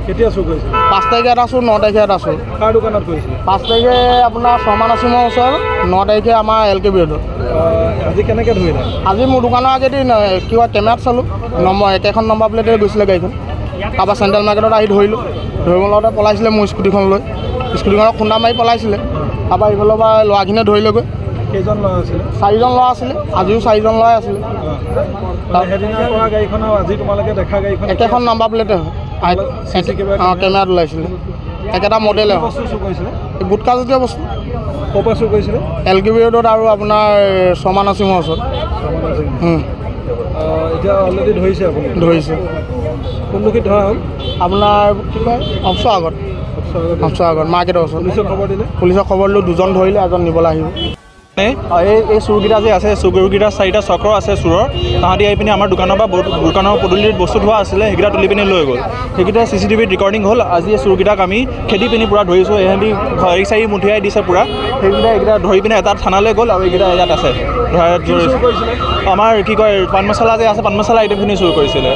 কেতিয়া চুৰ কৰিছে? 5 তাৰিখে এটা আছোঁ, 9 তাৰিখে এটা আছোঁ। কাৰ দোকানত কৰিছে? 5 তাৰিখে আপোনাৰ শৰ্মা নাচিমৰ ওচৰ, 9 তাৰিখে আমাৰ LK বিৰোধত। আজি কেনেকৈ ধৰিলে? আজি মোৰ দোকানৰ আগেদি কিবা কেমেৰাত চালোঁ, একেখন নম্বৰ প্লেটে গৈছিলে গাড়ীখন। তাৰপৰা চেণ্ট্ৰেল মাৰ্কেটত আহি ধৰিলোঁ, ধৰিব লগতে পলাইছিলে মোৰ স্কুটিখন লৈ। স্কুটিখনত খুন্দা মাৰি পলাইছিলে। তাৰপৰা এইফালৰ পৰা ল'ৰাখিনিয়ে ধৰিলেগৈ। কেইজন ল'ৰা আছিলে? 4জন ল'ৰা আছিলে, আজিও 4জন ল'ৰাই আছিলে। সেইদিনাৰ পৰা গাড়ীখন আৰু আজি তোমালোকে দেখা গাড়ীখন একেখন নম্বৰ প্লেটে হয়, কেমেৰাত ওলাইছিলে। একেটা মডেলে হয়। বস্তু চুৰ কৰিছিলে? গুটখাজাতীয় বস্তু। ক'ৰ পৰা চুৰ কৰিছিলে? LK বিৰোধত আৰু আপোনাৰ শৰ্মা নাচিমৰ ওচৰত। এতিয়া অলৰেডি ধৰিছে আপুনি? ধৰিছে। কোনডোখৰত ধৰা হ'ল? আপোনাৰ কি কয় অফচৰ আগত, মাৰ্কেটৰ ওচৰত। পুলিচক খবৰ দিলে? পুলিচক খবৰ দিলোঁ, 2জন ধৰিলে, এজন নিবলৈ আহিব। এই চুৰকেইটা যে আছে, চুৰকেইটা 4টা চক্ৰ আছে চুৰৰ। তাহাঁতি আহি পিনি আমাৰ দোকানৰ পদূলিত বস্তু ধোৱা আছিলে, সেইকেইটা তুলি পিনি লৈ গ'ল। সেইকেইটা CCTVত ৰেকৰ্ডিং হ'ল। আজি এই চুৰকেইটাক আমি খেদি পিনি পূৰা ধৰিছোঁ। সিহঁতি গাড়ী চাৰি মুঠিয়াই দিছে পূৰা। এইকেইটা ধৰি পিনে এটা থানালৈ গ'ল আৰু এইকেইটা ইয়াত আছে। আমাৰ কি কয় পাণ মছলা যে আছে, পাণ মছলা আইটেমখিনি চুৰ কৰিছিলে।